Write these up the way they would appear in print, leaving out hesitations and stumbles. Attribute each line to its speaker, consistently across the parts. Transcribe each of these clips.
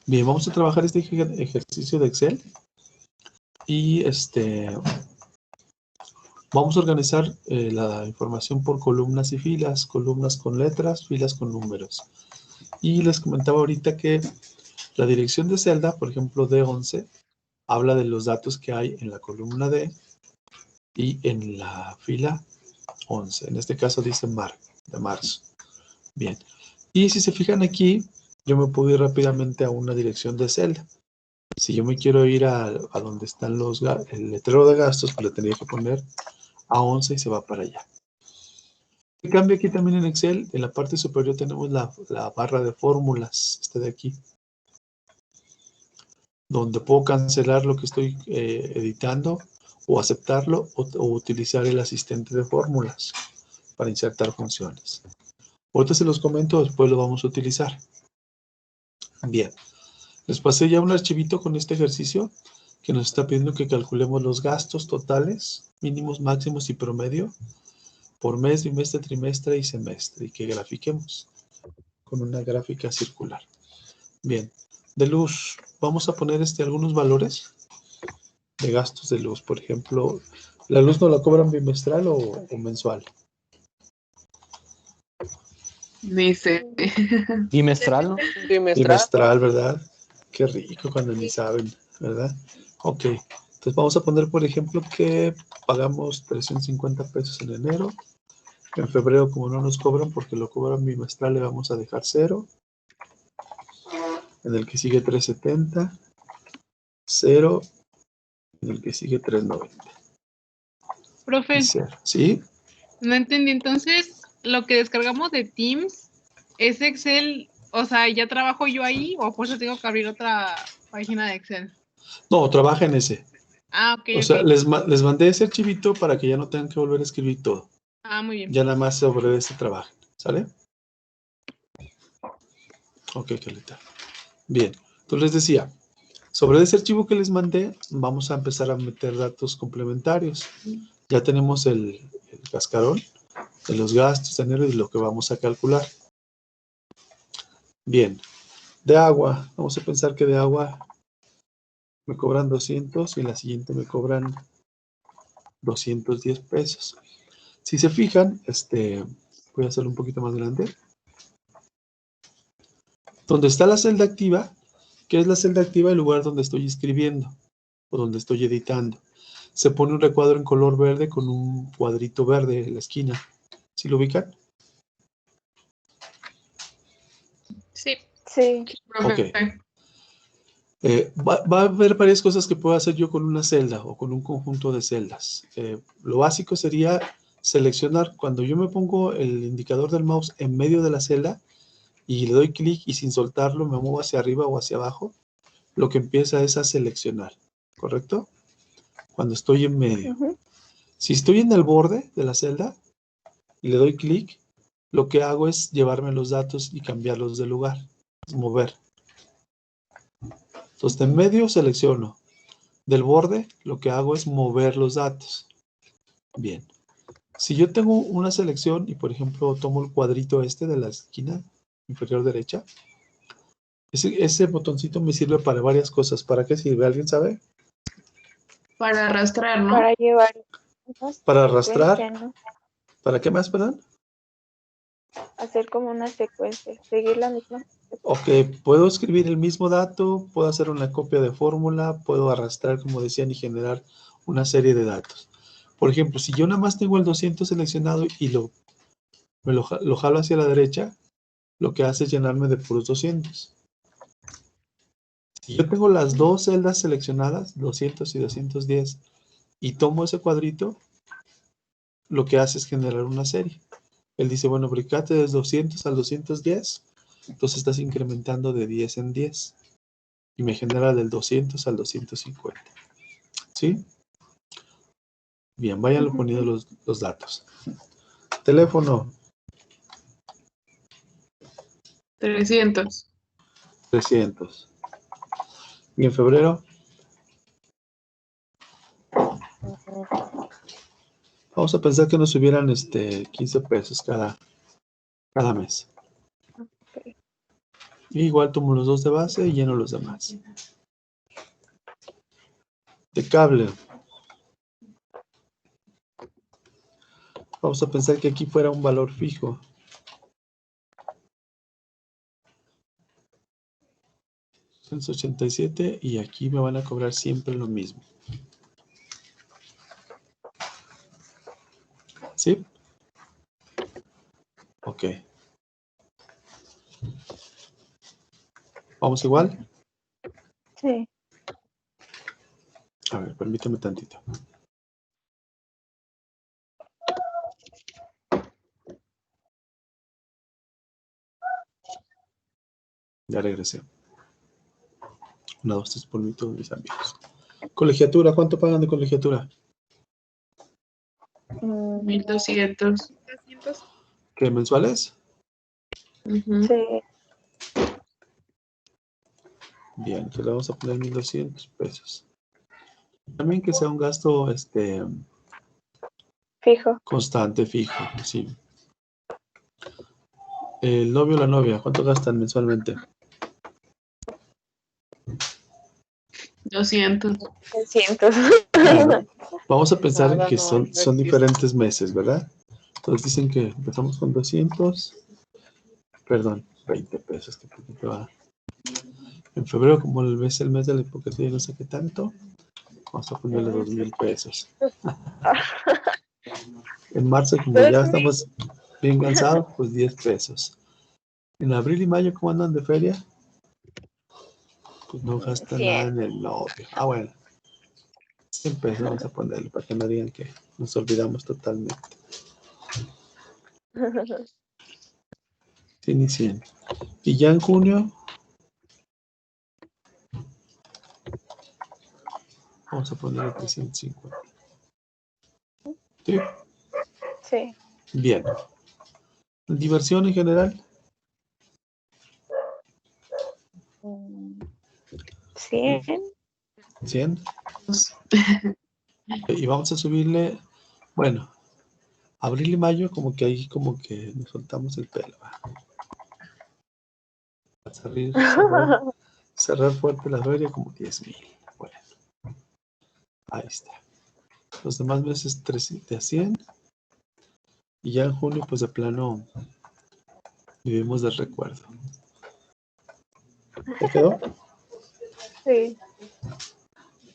Speaker 1: Bien, vamos a trabajar este ejercicio de Excel y vamos a organizar la información por columnas y filas, columnas con letras, filas con números. Y les comentaba ahorita que la dirección de celda, por ejemplo, D11, habla de los datos que hay en la columna D y en la fila 11. En este caso dice de marzo. Bien. Y si se fijan aquí, yo me puedo ir rápidamente a una dirección de celda. Si yo me quiero ir a donde están el letrero de gastos, pues le tendría que poner A11 y se va para allá. En cambio, aquí también en Excel, en la parte superior tenemos la barra de fórmulas, de aquí, donde puedo cancelar lo que estoy editando o aceptarlo o utilizar el asistente de fórmulas para insertar funciones. Ahorita se los comento, después lo vamos a utilizar. Bien, les pasé ya un archivito con este ejercicio que nos está pidiendo que calculemos los gastos totales, mínimos, máximos y promedio por mes, bimestre, trimestre y semestre, y que grafiquemos con una gráfica circular. Bien, de luz, vamos a poner algunos valores de gastos de luz. Por ejemplo, ¿la luz no la cobran bimestral o mensual?
Speaker 2: Dice.
Speaker 3: Bimestral, ¿no?
Speaker 1: Bimestral, ¿verdad? Qué rico cuando ni saben, ¿verdad? Ok, entonces vamos a poner, por ejemplo, que pagamos 350 pesos en enero. En febrero, como no nos cobran porque lo cobran bimestral, le vamos a dejar 0. En el que sigue 370, 0. En el que sigue 390.
Speaker 4: Profe,
Speaker 1: Y 0. ¿Sí?
Speaker 4: no entendí. Entonces, lo que descargamos de Teams es Excel, o sea, ¿ya trabajo yo ahí o por eso tengo que abrir otra página de Excel?
Speaker 1: No, trabaja en ese.
Speaker 4: Ah, ok,
Speaker 1: O sea,
Speaker 4: ok.
Speaker 1: les mandé ese archivito para que ya no tengan que volver a escribir todo.
Speaker 4: Ah, muy bien.
Speaker 1: Ya nada más sobre ese trabajo. ¿Sale? Ok, Caleta. Bien. Entonces les decía, sobre ese archivo que les mandé, vamos a empezar a meter datos complementarios. Ya tenemos el cascarón de los gastos de enero y lo que vamos a calcular. Bien. De agua, vamos a pensar que de agua me cobran 200 y en la siguiente me cobran 210 pesos. Si se fijan, voy a hacerlo un poquito más grande. Donde está la celda activa, ¿qué es la celda activa? El lugar donde estoy escribiendo o donde estoy editando. Se pone un recuadro en color verde con un cuadrito verde en la esquina. ¿Sí lo ubican?
Speaker 2: Sí.
Speaker 5: Sí.
Speaker 1: Ok. Va a haber varias cosas que puedo hacer yo con una celda o con un conjunto de celdas. Lo básico sería seleccionar, cuando yo me pongo el indicador del mouse en medio de la celda y le doy clic y sin soltarlo me muevo hacia arriba o hacia abajo, lo que empieza es a seleccionar, ¿correcto? Cuando estoy en medio. Si estoy en el borde de la celda y le doy clic, lo que hago es llevarme los datos y cambiarlos de lugar, mover. Entonces, en medio selecciono. Del borde, lo que hago es mover los datos. Bien. Si yo tengo una selección y, por ejemplo, tomo el cuadrito de la esquina inferior derecha, ese botoncito me sirve para varias cosas. ¿Para qué sirve? ¿Alguien sabe?
Speaker 2: Para arrastrar, ¿no?
Speaker 5: Para llevar.
Speaker 1: Para arrastrar.
Speaker 5: ¿No?
Speaker 1: ¿Para qué más, perdón?
Speaker 5: Hacer como una secuencia, seguir la misma.
Speaker 1: Ok, puedo escribir el mismo dato, puedo hacer una copia de fórmula, puedo arrastrar, como decían, y generar una serie de datos. Por ejemplo, si yo nada más tengo el 200 seleccionado y lo jalo hacia la derecha, lo que hace es llenarme de puros 200. Si yo tengo las dos celdas seleccionadas, 200 y 210, y tomo ese cuadrito, lo que hace es generar una serie. Él dice, bueno, brincate de 200 al 210, entonces estás incrementando de 10 en 10. Y me genera del 200 al 250. ¿Sí? Bien, váyanlo poniendo los datos. Teléfono.
Speaker 2: 300.
Speaker 1: 300. Y en febrero. Vamos a pensar que nos subieran 15 pesos cada mes. Y igual tomo los 2 de base y lleno los demás. De cable. Vamos a pensar que aquí fuera un valor fijo. Es 87 y aquí me van a cobrar siempre lo mismo. ¿Sí? Ok. ¿Vamos igual?
Speaker 5: Sí.
Speaker 1: A ver, permíteme tantito. Ya regresé. 1, 2, 3 por mí, todos mis amigos. Colegiatura, ¿cuánto pagan de colegiatura?
Speaker 2: 1200.
Speaker 1: ¿Qué, mensuales?
Speaker 2: Ujú.
Speaker 5: Sí.
Speaker 1: Bien, entonces le vamos a poner 1,200 pesos. También que sea un gasto
Speaker 5: Fijo.
Speaker 1: constante, fijo, sí. El novio o la novia, ¿cuánto gastan mensualmente?
Speaker 2: 200.
Speaker 5: 300.
Speaker 1: Bueno, vamos a pensar
Speaker 4: Nada,
Speaker 1: que
Speaker 4: no,
Speaker 1: son
Speaker 4: gracias.
Speaker 1: diferentes meses, ¿verdad? Entonces dicen que empezamos con 200, perdón, 20 pesos, que poquito va. En febrero, como el mes de la hipocresía, no sé qué tanto, vamos a ponerle 2,000 pesos. En marzo, como ya estamos bien cansados, pues 10 pesos. En abril y mayo, ¿cómo andan de feria? Pues no gastan nada en el novio. Ah, bueno. 100 pesos vamos a ponerle para que no digan que nos olvidamos totalmente. 100 y 100. Y ya en junio, vamos a ponerle 350. ¿Sí?
Speaker 5: Sí.
Speaker 1: Bien. Diversión en general.
Speaker 5: 100.
Speaker 1: 100. Y vamos a subirle, bueno, abril y mayo como que ahí como que nos soltamos el pelo. Cerrar fuerte la feria como 10,000. Bueno, ahí está. Los demás meses 300 a 100. Y ya en junio pues de plano vivimos del recuerdo. ¿Te quedó?
Speaker 5: Sí.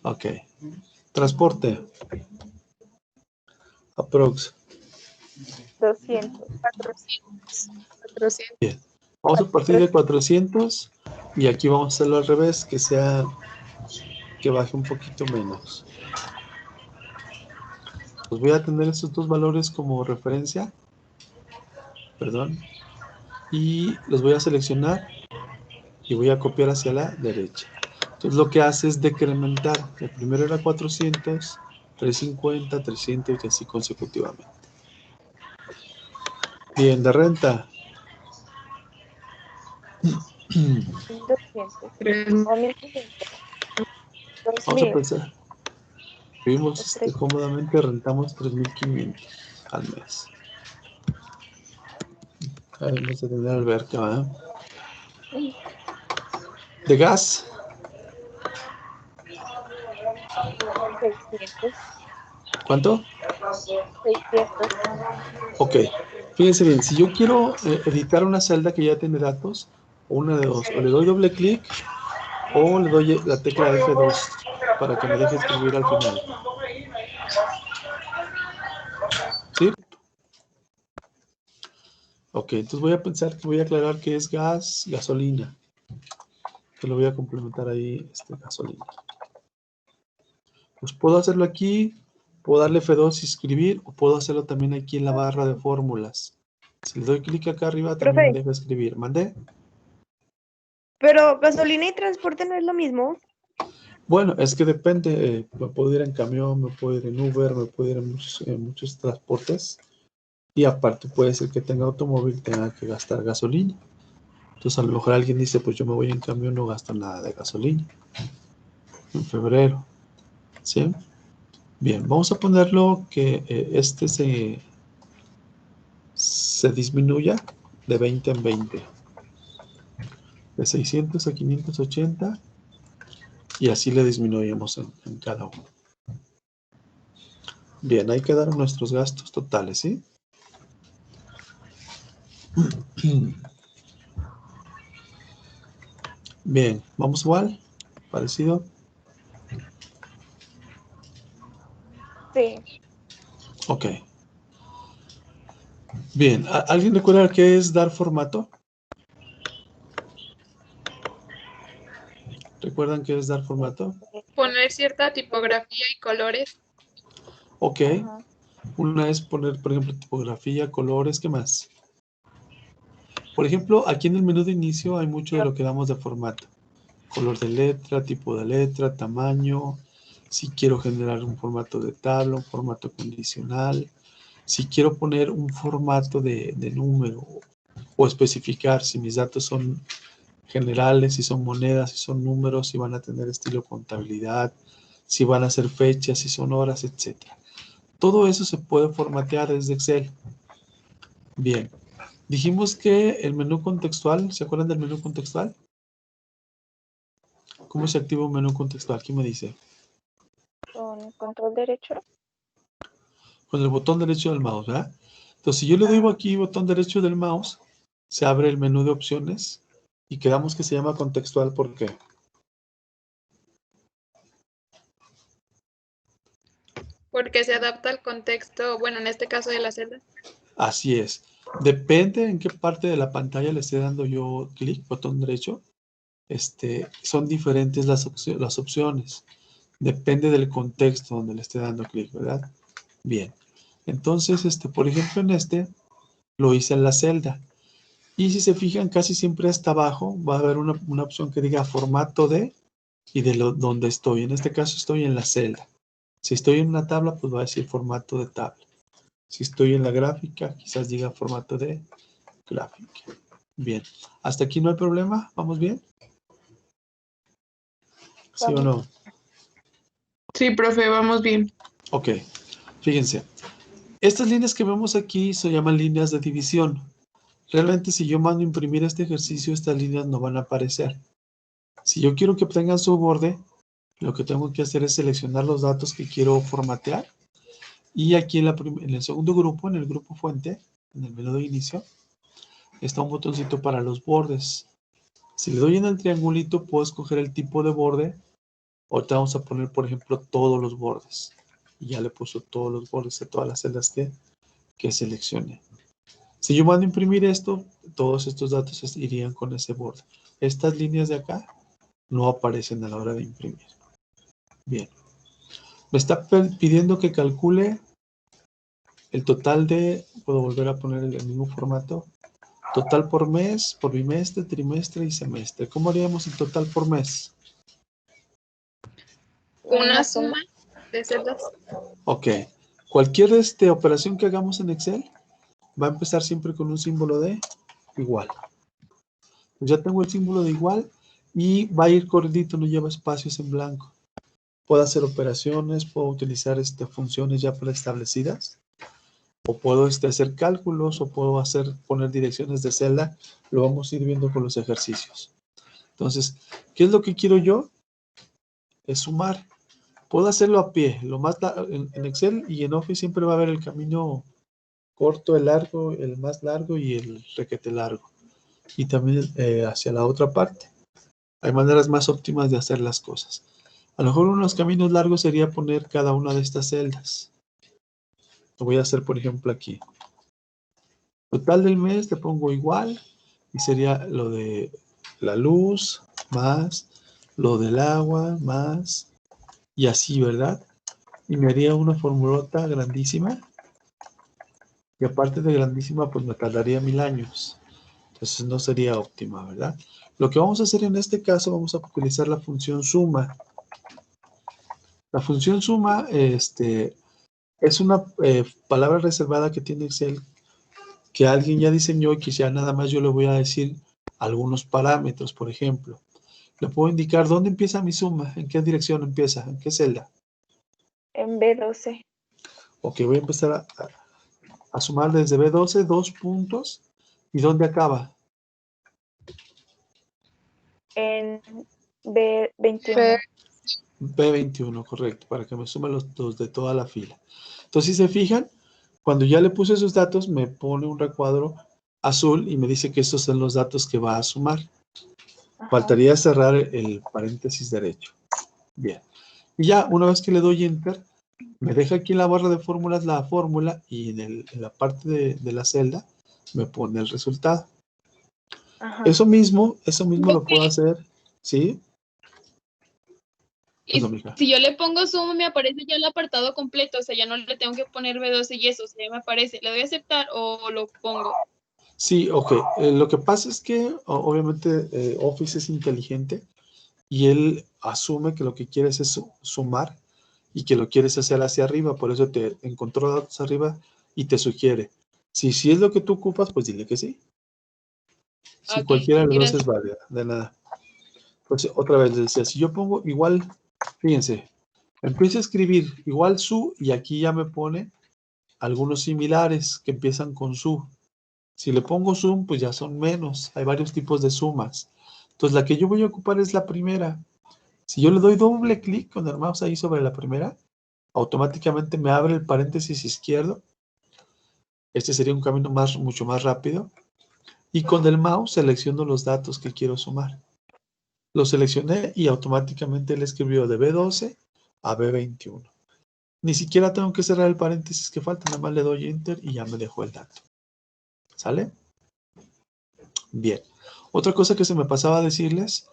Speaker 1: Ok. Transporte. Aprox.
Speaker 5: 200.
Speaker 2: 400.
Speaker 1: Bien. Vamos a partir de 400 y aquí vamos a hacerlo al revés, que baje un poquito menos. Pues voy a tener estos dos valores como referencia. Perdón. Y los voy a seleccionar y voy a copiar hacia la derecha. Entonces lo que hace es decrementar. El primero era 400, 350, 300 y así consecutivamente. Bien, de renta.
Speaker 5: 1200.
Speaker 2: 3000.
Speaker 5: O 1500.
Speaker 1: Vamos a
Speaker 5: 2000.
Speaker 1: pensar. Vivimos cómodamente, rentamos 3,500 al mes. Además de tener alberca, ¿verdad? De gas.
Speaker 5: 600.
Speaker 1: ¿Cuánto?
Speaker 5: 600.
Speaker 1: Ok. Fíjense bien, si yo quiero editar una celda que ya tiene datos, una de dos, o le doy doble clic o le doy la tecla F2 para que me deje escribir al final. ¿Sí? Ok, entonces voy a pensar que voy a aclarar que es gas, gasolina. Que lo voy a complementar ahí, gasolina. Pues puedo hacerlo aquí, puedo darle F2 y escribir, o puedo hacerlo también aquí en la barra de fórmulas. Si le doy clic acá arriba, también me
Speaker 6: Profe,
Speaker 1: deja escribir. ¿Mandé?
Speaker 6: pero gasolina y transporte no es lo mismo.
Speaker 1: Bueno, es que depende. Me puedo ir en camión, me puedo ir en Uber, me puedo ir en muchos transportes. Y aparte puede ser que tenga automóvil, tenga que gastar gasolina. Entonces a lo mejor alguien dice, pues yo me voy en camión, no gasto nada de gasolina. En febrero. ¿Sí? Bien, vamos a ponerlo que se disminuya de 20 en 20. de 600 a 580 y así le disminuimos en cada uno. Bien, ahí quedaron nuestros gastos totales, ¿sí? Bien, vamos igual, parecido.
Speaker 5: Sí.
Speaker 1: Ok. Bien, ¿alguien recuerda qué es dar formato? ¿Recuerdan qué es dar formato?
Speaker 2: Poner cierta tipografía y colores.
Speaker 1: Ok.
Speaker 5: Ajá.
Speaker 1: Una es poner, por ejemplo, tipografía, colores, ¿qué más? Por ejemplo, aquí en el menú de inicio hay mucho de lo que damos de formato. Color de letra, tipo de letra, tamaño. Si quiero generar un formato de tabla, un formato condicional. Si quiero poner un formato de número o especificar si mis datos son generales, si son monedas, si son números, si van a tener estilo contabilidad, si van a ser fechas, si son horas, etc. Todo eso se puede formatear desde Excel. Bien, dijimos que el menú contextual, ¿se acuerdan del menú contextual? ¿Cómo se activa un menú contextual? ¿Quién me dice?
Speaker 5: Con control derecho.
Speaker 1: Con el botón derecho del mouse, ¿verdad? Entonces, si yo le doy aquí botón derecho del mouse, se abre el menú de opciones y quedamos que se llama contextual. ¿Por qué?
Speaker 2: Porque se adapta al contexto, bueno, en este caso de la celda.
Speaker 1: Así es. Depende en qué parte de la pantalla le esté dando yo clic, botón derecho. Son diferentes las opciones. Depende del contexto donde le esté dando clic, ¿verdad? Bien. Entonces, por ejemplo, en lo hice en la celda. Y si se fijan, casi siempre hasta abajo va a haber una opción que diga formato de y de donde estoy. En este caso estoy en la celda. Si estoy en una tabla, pues va a decir formato de tabla. Si estoy en la gráfica, quizás diga formato de gráfica. Bien. ¿Hasta aquí no hay problema? ¿Vamos bien? ¿Sí o no?
Speaker 4: Sí, profe, vamos bien.
Speaker 1: Ok. Fíjense. Estas líneas que vemos aquí se llaman líneas de división. Realmente, si yo mando imprimir este ejercicio, estas líneas no van a aparecer. Si yo quiero que obtengan su borde, lo que tengo que hacer es seleccionar los datos que quiero formatear. Y aquí en el segundo grupo, en el grupo fuente, en el menú de inicio, está un botoncito para los bordes. Si le doy en el triangulito, puedo escoger el tipo de borde. Ahorita vamos a poner, por ejemplo, todos los bordes. Y ya le puso todos los bordes de todas las celdas que seleccione. Si yo mando a imprimir esto, todos estos datos irían con ese borde. Estas líneas de acá no aparecen a la hora de imprimir. Bien. Me está pidiendo que calcule el total puedo volver a poner el mismo formato, total por mes, por bimestre, trimestre y semestre. ¿Cómo haríamos el total por mes?
Speaker 2: Una suma de celdas.
Speaker 1: Ok. Cualquier operación que hagamos en Excel va a empezar siempre con un símbolo de igual. Pues ya tengo el símbolo de igual y va a ir corridito, no lleva espacios en blanco. Puedo hacer operaciones, puedo utilizar funciones ya preestablecidas, o puedo hacer cálculos, o puedo poner direcciones de celda. Lo vamos a ir viendo con los ejercicios. Entonces, ¿qué es lo que quiero yo? Es sumar. Puedo hacerlo a pie. En Excel y en Office siempre va a haber el camino corto, el largo, el más largo y el requete largo. Y también hacia la otra parte. Hay maneras más óptimas de hacer las cosas. A lo mejor uno de los caminos largos sería poner cada una de estas celdas. Lo voy a hacer, por ejemplo, aquí. Total del mes le pongo igual y sería lo de la luz más lo del agua más y así, ¿verdad? Y me haría una formulota grandísima y aparte de grandísima pues me tardaría 1000 años. Entonces no sería óptima, ¿verdad? Lo que vamos a hacer en este caso, vamos a utilizar la función suma. La función suma es una palabra reservada que tiene Excel que alguien ya diseñó y que ya nada más yo le voy a decir algunos parámetros, por ejemplo. Le puedo indicar dónde empieza mi suma, en qué dirección empieza, en qué celda.
Speaker 5: En B12.
Speaker 1: Ok, voy a empezar a sumar desde B12, 2 puntos. ¿Y dónde acaba?
Speaker 5: en B21.
Speaker 1: B21, correcto, para que me sume los de toda la fila. Entonces, si se fijan, cuando ya le puse esos datos, me pone un recuadro azul y me dice que estos son los datos que va a sumar.
Speaker 5: Ajá.
Speaker 1: Faltaría cerrar el paréntesis derecho. Bien. Y ya, una vez que le doy Enter, me deja aquí en la barra de fórmulas la fórmula y en la parte de la celda me pone el resultado.
Speaker 5: Ajá.
Speaker 1: Eso mismo lo puedo hacer, ¿sí?
Speaker 2: Y
Speaker 1: Bueno, mija.
Speaker 2: si yo le pongo zoom, me aparece ya el apartado completo, o sea, ya no le tengo que poner B12 y eso, o sea, ya me aparece. ¿Le doy a aceptar o lo pongo?
Speaker 1: Sí, ok. Lo que pasa es que obviamente Office es inteligente y él asume que lo que quieres es sumar y que lo quieres hacer hacia arriba, por eso te encontró datos arriba y te sugiere. Si es lo que tú ocupas, pues dile que sí. Si
Speaker 2: Ok,
Speaker 1: cualquiera de los dos
Speaker 2: gracias.
Speaker 1: es válida, de nada. Pues otra vez les decía, si yo pongo igual, fíjense, empiezo a escribir igual su y aquí ya me pone algunos similares que empiezan con su. Si le pongo sum, pues ya son menos. Hay varios tipos de sumas. Entonces la que yo voy a ocupar es la primera. Si yo le doy doble clic con el mouse ahí sobre la primera, automáticamente me abre el paréntesis izquierdo. Este sería un camino mucho más rápido. Y con el mouse selecciono los datos que quiero sumar. Lo seleccioné y automáticamente le escribió de B12 a B21. Ni siquiera tengo que cerrar el paréntesis que falta, nada más le doy Enter y ya me dejó el dato. ¿Sale? Bien. Otra cosa que se me pasaba a decirles,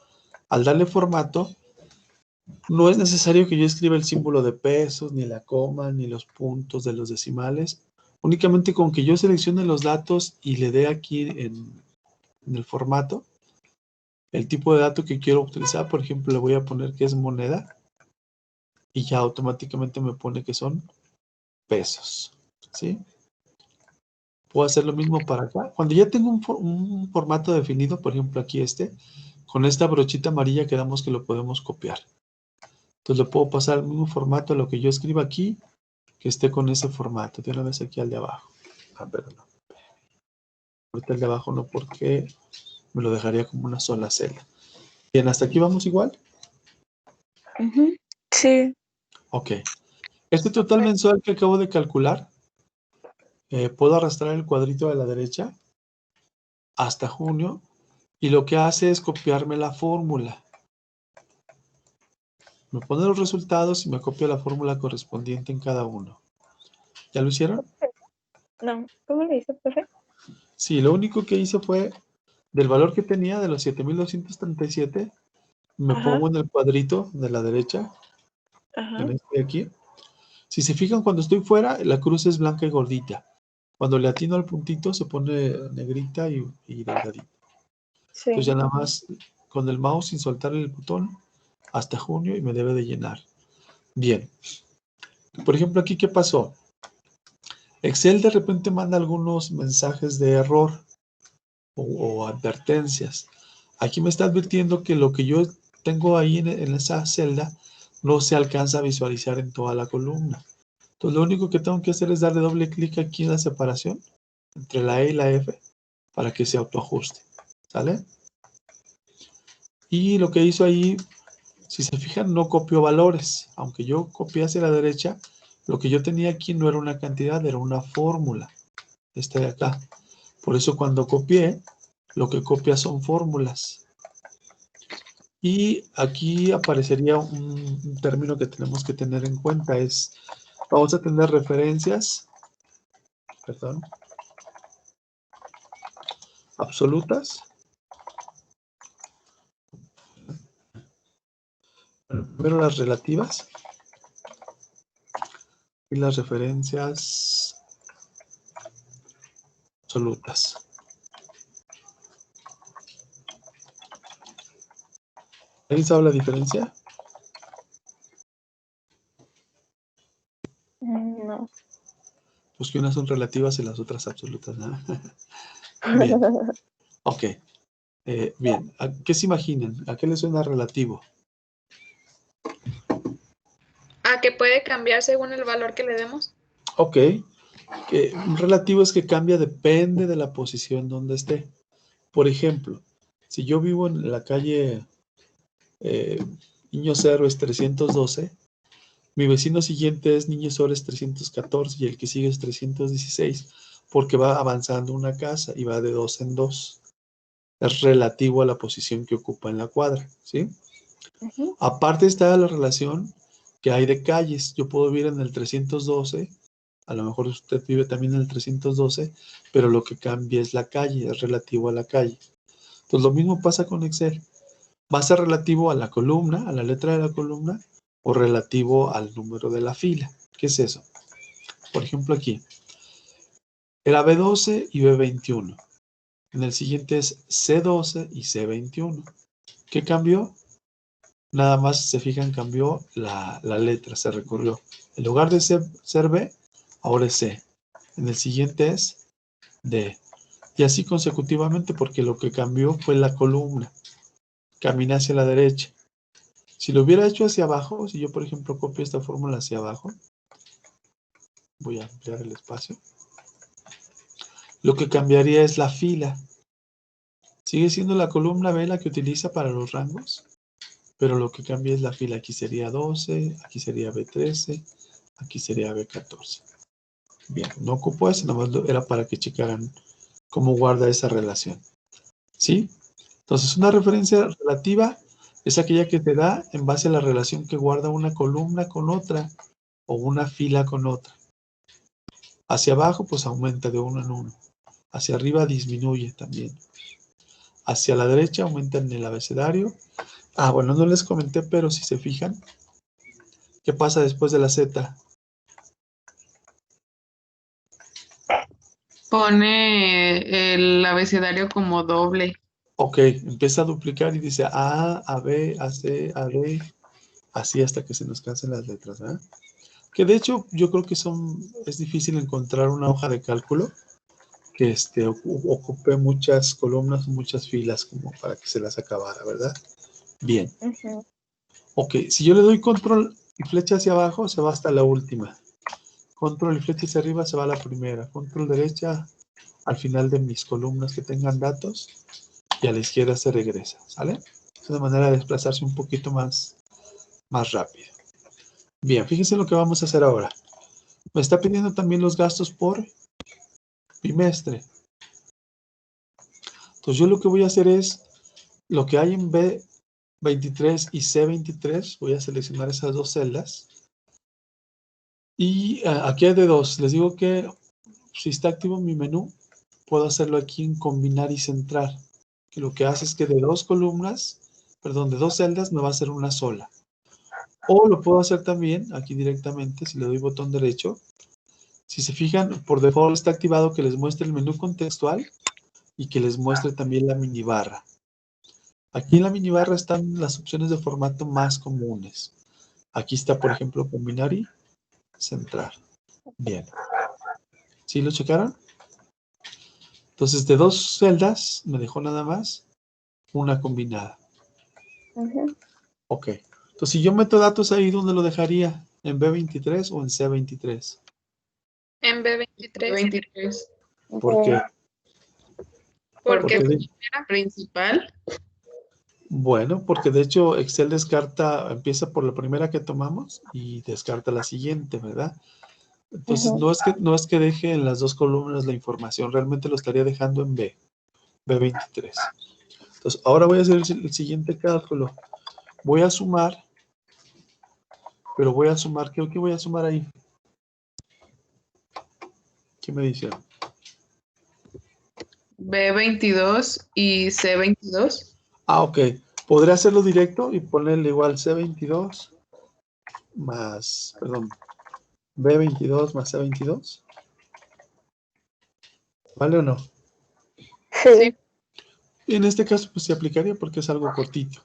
Speaker 1: al darle formato, no es necesario que yo escriba el símbolo de pesos, ni la coma, ni los puntos de los decimales. Únicamente con que yo seleccione los datos y le dé aquí en el formato, el tipo de dato que quiero utilizar, por ejemplo, le voy a poner que es moneda y ya automáticamente me pone que son pesos. ¿Sí? Puedo hacer lo mismo para acá. Cuando ya tengo un formato definido, por ejemplo aquí con esta brochita amarilla quedamos que lo podemos copiar. Entonces le puedo pasar el mismo formato a lo que yo escriba aquí, que esté con ese formato. De una vez aquí al de abajo. Perdón. Ahorita el de abajo no, porque me lo dejaría como una sola celda. Bien, ¿hasta aquí vamos igual?
Speaker 5: Ujú. Sí.
Speaker 1: Ok. Este total mensual que acabo de calcular, puedo arrastrar el cuadrito de la derecha hasta junio y lo que hace es copiarme la fórmula. Me pone los resultados y me copia la fórmula correspondiente en cada uno. ¿Ya lo hicieron?
Speaker 5: No, ¿cómo le hizo, profe?
Speaker 1: Sí, lo único que hice fue, del valor que tenía de los 7,237, me
Speaker 5: Ajá.
Speaker 1: pongo en el cuadrito de la derecha,
Speaker 5: Ajá.
Speaker 1: en este de aquí. Si se fijan, cuando estoy fuera, la cruz es blanca y gordita. Cuando le atino al puntito, se pone negrita y delgadita.
Speaker 5: Sí.
Speaker 1: Entonces ya nada más con el mouse sin soltar el botón hasta junio y me debe de llenar. Bien. Por ejemplo, aquí, ¿qué pasó? Excel de repente manda algunos mensajes de error o advertencias. Aquí me está advirtiendo que lo que yo tengo ahí en esa celda no se alcanza a visualizar en toda la columna. Entonces lo único que tengo que hacer es darle doble clic aquí en la separación entre la E y la F para que se autoajuste. ¿Sale? Y lo que hizo ahí, si se fijan, no copió valores. Aunque yo copié hacia la derecha, lo que yo tenía aquí no era una cantidad, era una fórmula. Esta de acá. Por eso cuando copié, lo que copia son fórmulas. Y aquí aparecería un término que tenemos que tener en cuenta. Vamos a tener referencias, absolutas. Bueno, primero las relativas y las referencias absolutas. ¿Alguien sabe la diferencia?
Speaker 5: No.
Speaker 1: Pues que unas son relativas y las otras absolutas, ¿no? Bien, ok. Bien, ¿a qué se imaginan? ¿A qué le suena relativo?
Speaker 2: ¿A que puede cambiar según el valor que le demos?
Speaker 1: Ok. Un relativo es que cambia, depende de la posición donde esté. Por ejemplo, si yo vivo en la calle niño 0 es 312, mi vecino siguiente es niño 0 es 314 y el que sigue es 316, porque va avanzando una casa y va de 2 en 2. Es relativo a la posición que ocupa en la cuadra, ¿sí?
Speaker 5: Ujú.
Speaker 1: Aparte está la relación que hay de calles. Yo puedo vivir en el 312, a lo mejor usted vive también en el 312, pero lo que cambia es la calle, es relativo a la calle. Entonces lo mismo pasa con Excel. ¿Va a ser relativo a la columna, a la letra de la columna, o relativo al número de la fila? ¿Qué es eso? Por ejemplo aquí, era B12 y B21. En el siguiente es C12 y C21. ¿Qué cambió? Nada más, se fijan, cambió la letra, se recorrió. En lugar de ser B, ahora es C. En el siguiente es D. Y así consecutivamente, porque lo que cambió fue la columna. Camina hacia la derecha. Si lo hubiera hecho hacia abajo, si yo, por ejemplo, copio esta fórmula hacia abajo, voy a ampliar el espacio, lo que cambiaría es la fila. Sigue siendo la columna B la que utiliza para los rangos, pero lo que cambia es la fila. Aquí sería 12, aquí sería B13, aquí sería B14. Bien, no ocupo eso, nada más era para que checaran cómo guarda esa relación. ¿Sí? Entonces, una referencia relativa es aquella que te da en base a la relación que guarda una columna con otra o una fila con otra. Hacia abajo, pues aumenta de uno en uno. Hacia arriba disminuye también. Hacia la derecha aumenta en el abecedario. Bueno, no les comenté, pero si se fijan, ¿qué pasa después de la Z?
Speaker 4: Pone el abecedario como doble.
Speaker 1: Ok, empieza a duplicar y dice A, B, C, D, así hasta que se nos cansen las letras, ¿verdad? Que de hecho yo creo que es difícil encontrar una hoja de cálculo que ocupe muchas columnas, muchas filas como para que se las acabara, ¿verdad? Bien.
Speaker 5: Ujú.
Speaker 1: Ok, si yo le doy control y flecha hacia abajo, se va hasta la última. Control y flecha hacia arriba, se va a la primera. Control derecha, al final de mis columnas que tengan datos, y a la izquierda se regresa, ¿sale? Es una manera de desplazarse un poquito más rápido. Bien, fíjense lo que vamos a hacer ahora. Me está pidiendo también los gastos por bimestre. Entonces yo lo que voy a hacer es, lo que hay en B23 y C23, voy a seleccionar esas dos celdas. Y aquí hay de dos. Les digo que si está activo mi menú, puedo hacerlo aquí en combinar y centrar. Que lo que hace es que de dos celdas me va a hacer una sola. O lo puedo hacer también aquí directamente, si le doy botón derecho. Si se fijan, por default está activado que les muestre el menú contextual y que les muestre también la minibarra. Aquí en la minibarra están las opciones de formato más comunes. Aquí está, por ejemplo, combinar y centrar. Bien. ¿Sí lo checaron? Entonces, de dos celdas, me dejó nada más una combinada.
Speaker 5: Ujú.
Speaker 1: Ok. Entonces, si yo meto datos ahí, ¿dónde lo dejaría? ¿En B23 o en C23?
Speaker 2: En B23.
Speaker 4: 23.
Speaker 1: ¿Por qué?
Speaker 4: Porque
Speaker 1: Porque
Speaker 4: era principal.
Speaker 1: porque de hecho Excel empieza por la primera que tomamos y descarta la siguiente, ¿verdad? Entonces,
Speaker 5: Ujú.
Speaker 1: no es que deje en las dos columnas la información, realmente lo estaría dejando en B23. Entonces, ahora voy a hacer el siguiente cálculo. Voy a sumar, pero voy a sumar, ¿qué voy a sumar ahí? ¿Qué me dice?
Speaker 4: B22 y C22.
Speaker 1: Ok. Podría hacerlo directo y ponerle igual C22 más, perdón, B22 más C22. ¿Vale o no?
Speaker 5: Sí.
Speaker 1: En este caso, pues se aplicaría porque es algo cortito.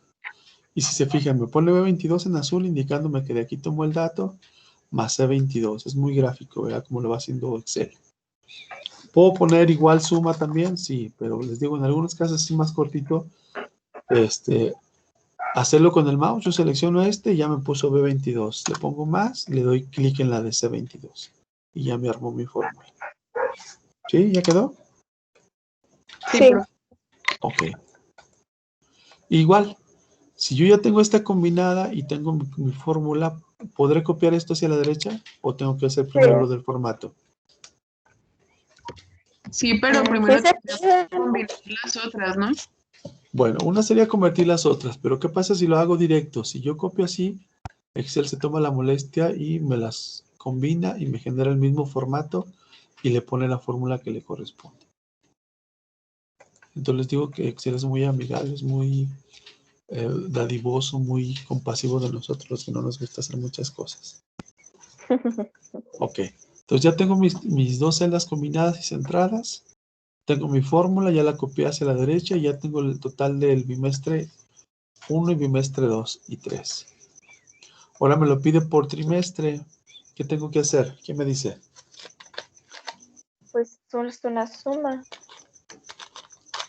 Speaker 1: Y si se fijan, me pone B22 en azul indicándome que de aquí tomo el dato más C22. Es muy gráfico, ¿verdad? Como lo va haciendo Excel. ¿Puedo poner igual suma también? Sí, pero les digo, en algunos casos es más cortito. Hacerlo con el mouse, yo selecciono y ya me puso B22. Le pongo más, le doy clic en la de C22. Y ya me armó mi fórmula. ¿Sí? ¿Ya quedó?
Speaker 5: Sí.
Speaker 1: Ok. Igual, Si yo ya tengo esta combinada y tengo mi fórmula, ¿podré copiar esto hacia la derecha o tengo que hacer primero lo del formato?
Speaker 4: Sí, pero
Speaker 5: Sí
Speaker 4: primero
Speaker 5: se
Speaker 4: tenemos
Speaker 5: puede,
Speaker 4: que combinar las otras, ¿no?
Speaker 1: Bueno, una sería convertir las otras, pero ¿qué pasa si lo hago directo? Si yo copio así, Excel se toma la molestia y me las combina y me genera el mismo formato y le pone la fórmula que le corresponde. Entonces les digo que Excel es muy amigable, es muy dadivoso, muy compasivo de nosotros los que no nos gusta hacer muchas cosas. Ok, entonces ya tengo mis dos celdas combinadas y centradas. Tengo mi fórmula, ya la copié hacia la derecha y ya tengo el total del bimestre 1 y bimestre 2 y 3. Ahora me lo pide por trimestre. ¿Qué tengo que hacer? ¿Quién me dice?
Speaker 5: pues solo es una suma.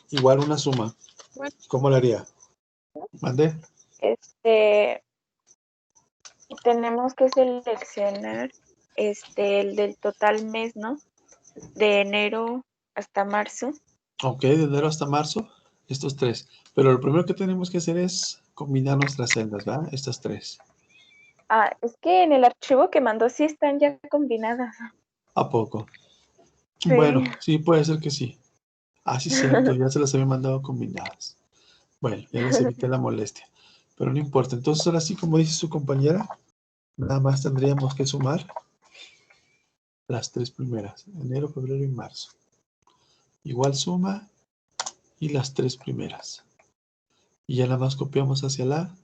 Speaker 1: Igual una suma.
Speaker 4: Bueno.
Speaker 1: ¿Cómo la haría? ¿Mandé?
Speaker 5: Y tenemos que seleccionar el del total mes, ¿no? De enero hasta marzo.
Speaker 1: Ok, de enero hasta marzo, estos tres. Pero lo primero que tenemos que hacer es combinar nuestras celdas, ¿verdad? Estas tres.
Speaker 5: Ah, es que en el archivo que mandó sí están ya combinadas.
Speaker 1: ¿A poco?
Speaker 5: Sí.
Speaker 1: Bueno, sí, puede ser que sí. Ah, sí, cierto, ya se las había mandado combinadas. Bueno, ya les evité la molestia. Pero no importa. Entonces, ahora sí, como dice su compañera, nada más tendríamos que sumar las tres primeras, enero, febrero y marzo. Igual suma y las tres primeras. Y ya nada más copiamos hacia la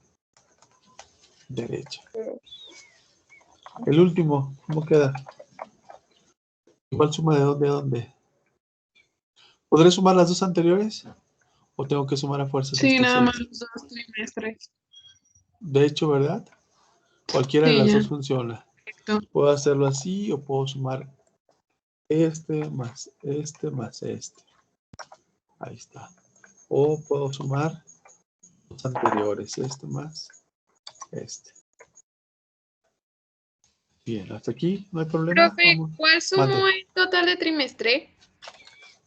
Speaker 1: derecha. El último, ¿cómo queda? Igual suma de dónde a dónde. ¿Podré sumar las dos anteriores? ¿O tengo que sumar a fuerzas
Speaker 4: Sí,
Speaker 1: estos
Speaker 4: nada más
Speaker 1: seis?
Speaker 4: los 2 trimestres.
Speaker 1: De hecho, ¿verdad? Cualquiera de
Speaker 4: Sí,
Speaker 1: las
Speaker 4: ya.
Speaker 1: dos funciona.
Speaker 4: Perfecto.
Speaker 1: Puedo hacerlo así o puedo sumar este más este más este. Ahí está. O puedo sumar los anteriores, este más este. Bien, hasta aquí no hay problema.
Speaker 2: Profe,
Speaker 1: Vamos.
Speaker 2: ¿cuál sumó
Speaker 1: Mande.
Speaker 2: el total de trimestre?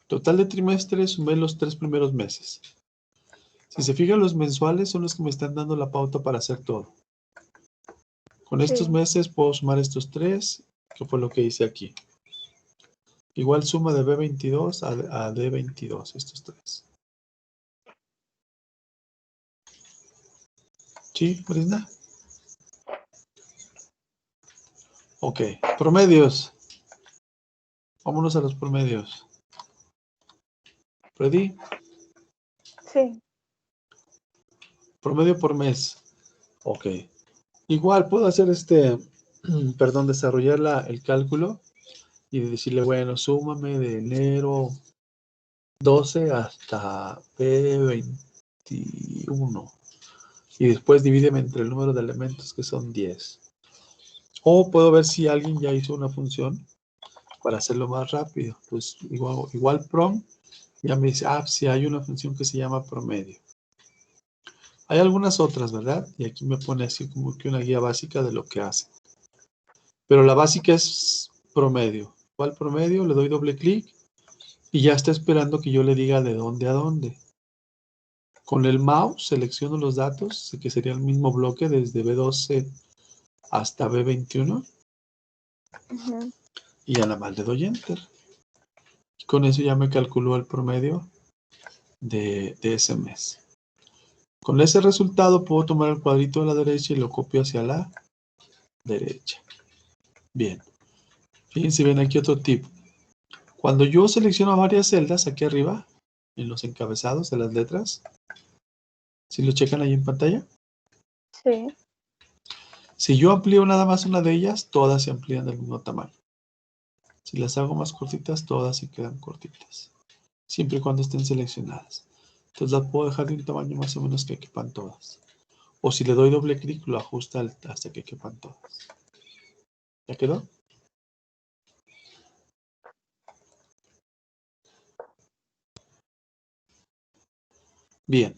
Speaker 1: Total de trimestres, sumé los 3 primeros meses. Si se fijan, los mensuales son los que me están dando la pauta para hacer todo. Con estos
Speaker 5: Sí.
Speaker 1: meses puedo sumar estos 3, que fue lo que hice aquí. Igual suma de B22 a D22, estos 3. ¿Sí, Brisna? Ok, promedios. Vámonos a los promedios. ¿Ready?
Speaker 5: Sí.
Speaker 1: Promedio por mes. Ok. Igual puedo hacer desarrollar el cálculo y decirle, bueno, súmame de enero 12 hasta P21. Y después divídeme entre el número de elementos que son 10. O puedo ver si alguien ya hizo una función para hacerlo más rápido. Pues igual prom ya me dice, sí hay una función que se llama promedio. Hay algunas otras, ¿verdad? Y aquí me pone así como que una guía básica de lo que hace. Pero la básica es promedio. Igual promedio, le doy doble clic y ya está esperando que yo le diga de dónde a dónde. Con el mouse selecciono los datos, que sería el mismo bloque desde B12 hasta B21.
Speaker 5: Ujú.
Speaker 1: Y ya nada más le doy Enter. Y con eso ya me calculó el promedio de ese mes. Con ese resultado puedo tomar el cuadrito de la derecha y lo copio hacia la derecha. Bien. Fíjense bien aquí otro tip. Cuando yo selecciono varias celdas aquí arriba, en los encabezados de las letras, si lo checan ahí en pantalla,
Speaker 5: Sí.
Speaker 1: si yo amplío nada más una de ellas, todas se amplían del mismo tamaño. Si las hago más cortitas, todas se quedan cortitas. Siempre y cuando estén seleccionadas. Entonces las puedo dejar de un tamaño más o menos que quepan todas. O si le doy doble clic, lo ajusta hasta que quepan todas. ¿Ya quedó? Bien.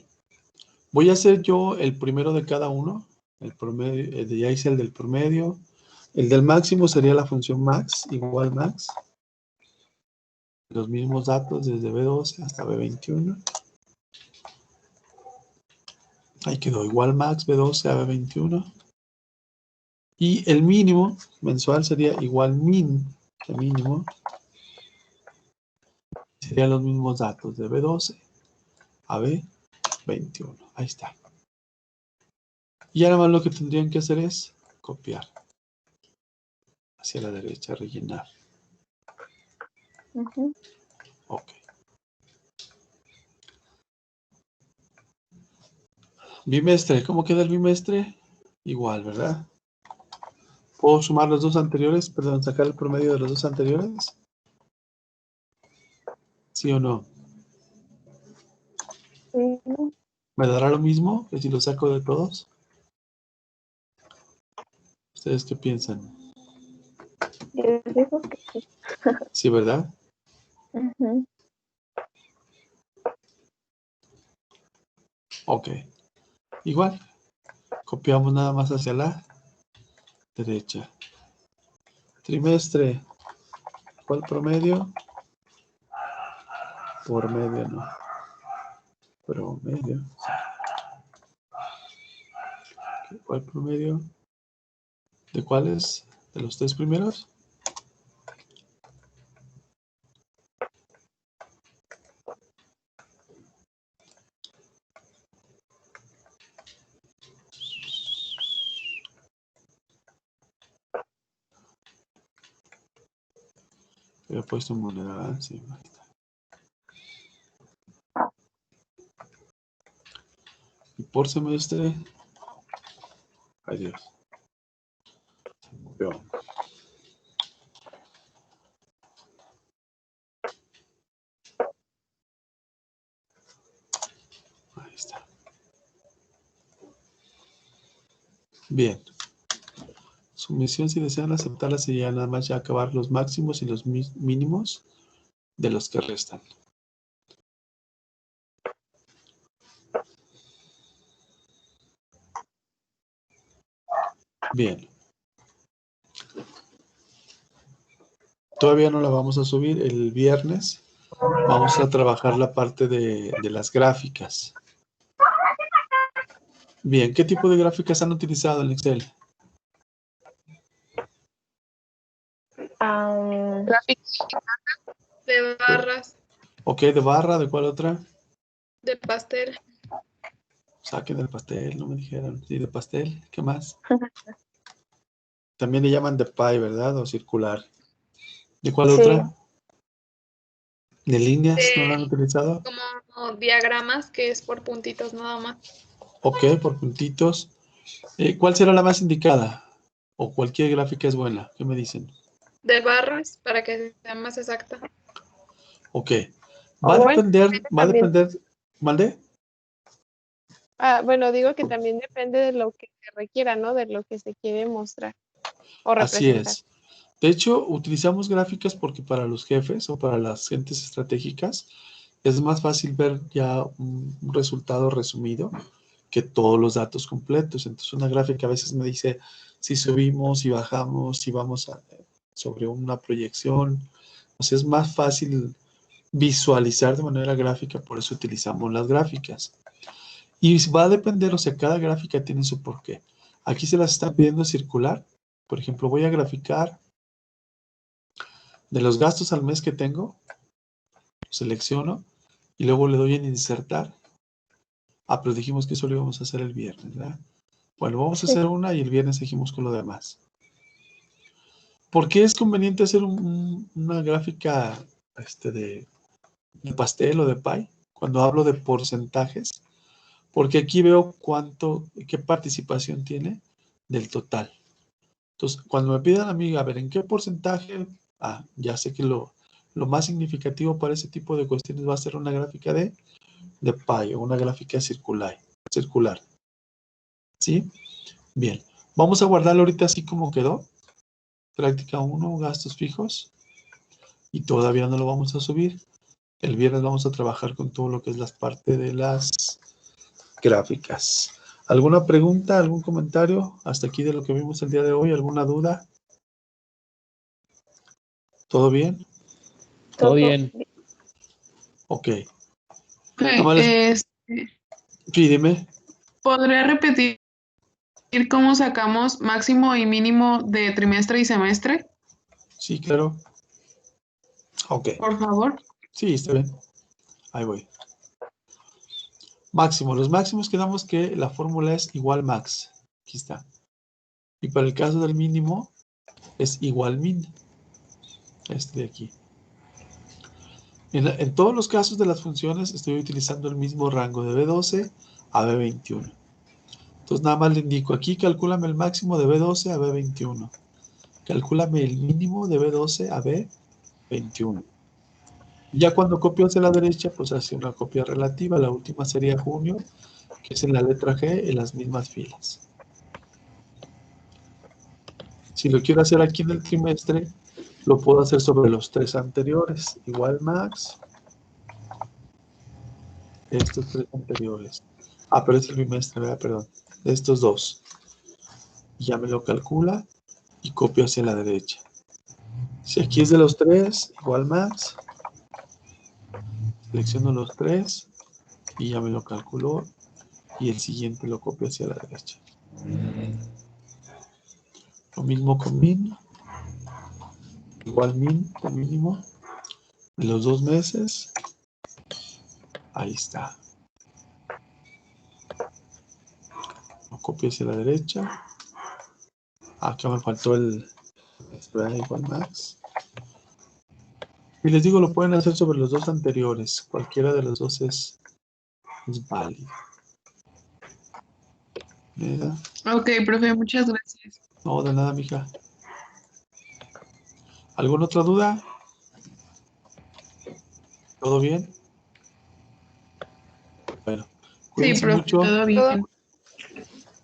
Speaker 1: Voy a hacer yo el primero de cada uno. El promedio, ya hice el del promedio. El del máximo sería la función max, igual max. Los mismos datos desde B12 hasta B21. Ahí quedó igual max B12 a B21. Y el mínimo mensual sería igual min, el mínimo. Serían los mismos datos de B12 a B21. Ahí está. Y ahora más lo que tendrían que hacer es copiar hacia la derecha, rellenar.
Speaker 5: Ujú.
Speaker 1: Ok. Bimestre, ¿cómo queda el bimestre? Igual, ¿verdad? ¿Puedo sumar los dos anteriores? Perdón, sacar el promedio de los dos anteriores. ¿Sí o no?
Speaker 5: Sí,
Speaker 1: ¿Me dará lo mismo que si lo saco de todos? ¿Ustedes qué piensan?
Speaker 5: yo digo que sí.
Speaker 1: Sí, ¿verdad?
Speaker 5: Ujú.
Speaker 1: Ok. Igual. Copiamos nada más hacia la derecha. Trimestre. ¿Cuál promedio? Por medio, no. Promedio. ¿Cuál promedio? ¿De cuáles? ¿De los tres primeros? He puesto moneda, ¿verdad? Sí, ahí está. Y por semestre. Adiós. Copió. Ahí está. Bien. Su misión, si desean aceptarla, sería nada más ya acabar los máximos y los mínimos de los que restan. Bien. Todavía no la vamos a subir. El viernes vamos a trabajar la parte de las gráficas. Bien, ¿qué tipo de gráficas han utilizado en Excel?
Speaker 2: Gráficos de barras,
Speaker 1: Ok, de barra, ¿de cuál otra?
Speaker 2: de pastel,
Speaker 1: Saquen el pastel, no me dijeron. Sí, de pastel, ¿qué más? También le llaman de pie, ¿verdad? O circular. ¿De cuál
Speaker 5: Sí.
Speaker 1: otra? ¿De líneas? ¿No
Speaker 2: de
Speaker 1: la han utilizado?
Speaker 2: como diagramas que es por puntitos nada más.
Speaker 1: Ok, por puntitos. ¿Cuál será la más indicada? O cualquier gráfica es buena. ¿Qué me dicen?
Speaker 2: De barras para que sea más exacta.
Speaker 1: Ok. Va a
Speaker 6: O bueno, también,
Speaker 1: depender. ¿Mande?
Speaker 6: bueno, digo que también depende de lo que se requiera, ¿no? De lo que se quiere mostrar o
Speaker 1: Así
Speaker 6: representar.
Speaker 1: es. De hecho, utilizamos gráficas porque para los jefes o para las gentes estratégicas es más fácil ver ya un resultado resumido que todos los datos completos. Entonces, una gráfica a veces me dice si subimos, si bajamos, si vamos sobre una proyección. O sea, es más fácil visualizar de manera gráfica, por eso utilizamos las gráficas. Y va a depender, o sea, cada gráfica tiene su porqué. Aquí se las está pidiendo circular. Por ejemplo, voy a graficar de los gastos al mes que tengo, selecciono y luego le doy en insertar. Pero dijimos que eso lo íbamos a hacer el viernes, ¿verdad? Bueno, vamos a hacer una y el viernes seguimos con lo demás. ¿Por qué es conveniente hacer una gráfica de pastel o de pie? Cuando hablo de porcentajes, porque aquí veo qué participación tiene del total. Entonces, cuando me pidan a mí, a ver, ¿en qué porcentaje? Ya sé que lo más significativo para ese tipo de cuestiones va a ser una gráfica de pie o una gráfica circular. ¿Sí? Bien. Vamos a guardarlo ahorita así como quedó. Práctica 1, gastos fijos. Y todavía no lo vamos a subir. El viernes vamos a trabajar con todo lo que es la parte de las gráficas. ¿Alguna pregunta, algún comentario hasta aquí de lo que vimos el día de hoy? ¿Alguna duda? ¿Todo bien?
Speaker 3: Todo bien.
Speaker 1: Ok. Nada más les... Sí, dime.
Speaker 4: ¿Podría repetir cómo sacamos máximo y mínimo de trimestre y semestre,
Speaker 1: Sí, claro. Ok.
Speaker 4: por favor?
Speaker 1: Sí, está bien. Ahí voy. Máximo. Los máximos quedamos que la fórmula es igual max. Aquí está. Y para el caso del mínimo es igual min. Este de aquí. En todos los casos de las funciones estoy utilizando el mismo rango de B12 a B21. Entonces nada más le indico aquí, calcúlame el máximo de B12 a B21. Calcúlame el mínimo de B12 a B21. Ya cuando copio hacia la derecha, pues hace una copia relativa. La última sería junio, que es en la letra G, en las mismas filas. Si lo quiero hacer aquí en el trimestre, lo puedo hacer sobre los 3 anteriores. Igual max. Estos 3 anteriores. Ah, pero es el trimestre, ¿verdad? Perdón. Estos 2. Ya me lo calcula y copio hacia la derecha. Si aquí es de los 3, igual max. Selecciono los 3 y ya me lo calculó. Y el siguiente lo copio hacia la derecha. Lo mismo con min. Igual min, el mínimo. De los 2 meses. Ahí está. Lo copio hacia la derecha. Acá me faltó el igual max. Y les digo, lo pueden hacer sobre los 2 anteriores. Cualquiera de los 2 es válido. Mira.
Speaker 4: Ok, profe, muchas gracias.
Speaker 1: No, de nada, mija. ¿Alguna otra duda? ¿Todo bien? Bueno,
Speaker 4: Sí,
Speaker 1: cuídense
Speaker 4: profe,
Speaker 1: mucho.
Speaker 4: todo bien.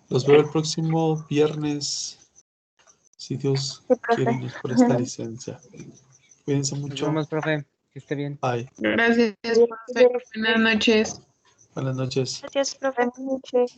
Speaker 1: Los veo el próximo viernes. Si Dios
Speaker 5: Sí, profe.
Speaker 1: quiere, nos presta licencia. Cuídense
Speaker 3: Nos
Speaker 1: mucho.
Speaker 3: vemos, profe. Que esté bien.
Speaker 1: Bye.
Speaker 4: Gracias, profe. Buenas noches.
Speaker 1: Buenas noches.
Speaker 5: Gracias, profe. Buenas noches.